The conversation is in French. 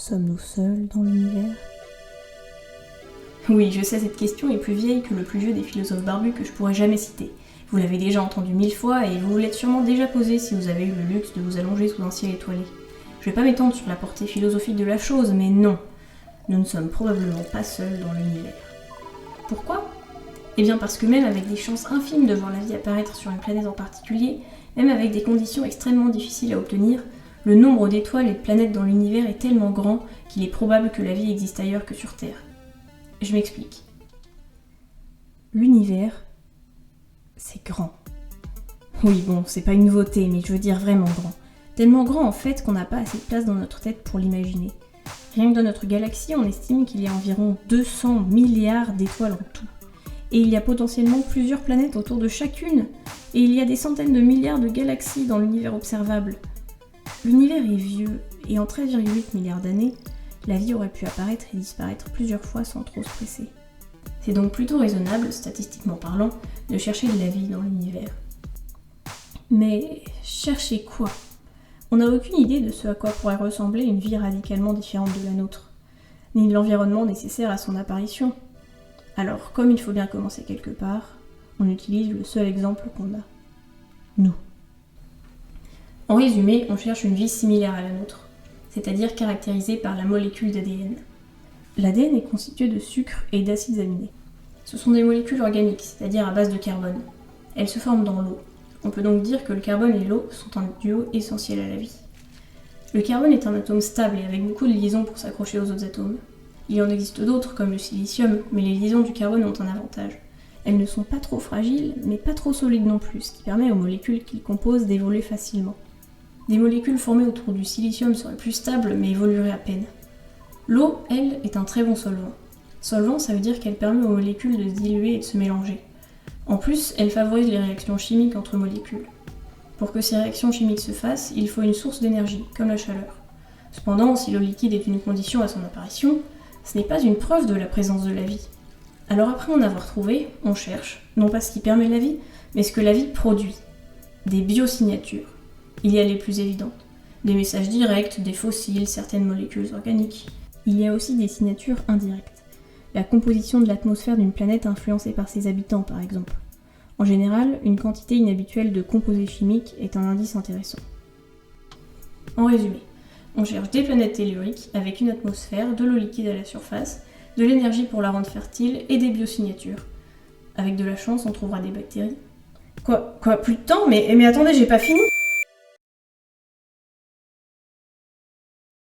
Sommes-nous seuls dans l'univers ? Oui, je sais, cette question est plus vieille que le plus vieux des philosophes barbus que je pourrais jamais citer. Vous l'avez déjà entendu 1000 fois et vous vous l'êtes sûrement déjà posé si vous avez eu le luxe de vous allonger sous un ciel étoilé. Je vais pas m'étendre sur la portée philosophique de la chose, mais non, nous ne sommes probablement pas seuls dans l'univers. Pourquoi ? Eh bien parce que même avec des chances infimes de voir la vie apparaître sur une planète en particulier, même avec des conditions extrêmement difficiles à obtenir, le nombre d'étoiles et de planètes dans l'univers est tellement grand qu'il est probable que la vie existe ailleurs que sur Terre. Je m'explique. L'univers, c'est grand. Oui, bon, c'est pas une nouveauté, mais je veux dire vraiment grand. Tellement grand en fait qu'on n'a pas assez de place dans notre tête pour l'imaginer. Rien que dans notre galaxie, on estime qu'il y a environ 200 milliards d'étoiles en tout. Et il y a potentiellement plusieurs planètes autour de chacune. Et il y a des centaines de milliards de galaxies dans l'univers observable. L'univers est vieux, et en 13,8 milliards d'années, la vie aurait pu apparaître et disparaître plusieurs fois sans trop se presser. C'est donc plutôt raisonnable, statistiquement parlant, de chercher de la vie dans l'univers. Mais chercher quoi ? On n'a aucune idée de ce à quoi pourrait ressembler une vie radicalement différente de la nôtre, ni de l'environnement nécessaire à son apparition. Alors, comme il faut bien commencer quelque part, on utilise le seul exemple qu'on a. Nous. En résumé, on cherche une vie similaire à la nôtre, c'est-à-dire caractérisée par la molécule d'ADN. L'ADN est constitué de sucre et d'acides aminés. Ce sont des molécules organiques, c'est-à-dire à base de carbone. Elles se forment dans l'eau. On peut donc dire que le carbone et l'eau sont un duo essentiel à la vie. Le carbone est un atome stable et avec beaucoup de liaisons pour s'accrocher aux autres atomes. Il en existe d'autres comme le silicium, mais les liaisons du carbone ont un avantage. Elles ne sont pas trop fragiles, mais pas trop solides non plus, ce qui permet aux molécules qu'ils composent d'évoluer facilement. Des molécules formées autour du silicium seraient plus stables, mais évolueraient à peine. L'eau, elle, est un très bon solvant. Solvant, ça veut dire qu'elle permet aux molécules de se diluer et de se mélanger. En plus, elle favorise les réactions chimiques entre molécules. Pour que ces réactions chimiques se fassent, il faut une source d'énergie, comme la chaleur. Cependant, si l'eau liquide est une condition à son apparition, ce n'est pas une preuve de la présence de la vie. Alors après en avoir trouvé, on cherche, non pas ce qui permet la vie, mais ce que la vie produit. Des biosignatures. Il y a les plus évidentes. Des messages directs, des fossiles, certaines molécules organiques. Il y a aussi des signatures indirectes. La composition de l'atmosphère d'une planète influencée par ses habitants, par exemple. En général, une quantité inhabituelle de composés chimiques est un indice intéressant. En résumé, on cherche des planètes telluriques avec une atmosphère, de l'eau liquide à la surface, de l'énergie pour la rendre fertile et des biosignatures. Avec de la chance, on trouvera des bactéries. Quoi, plus de temps ? Mais attendez, j'ai pas fini !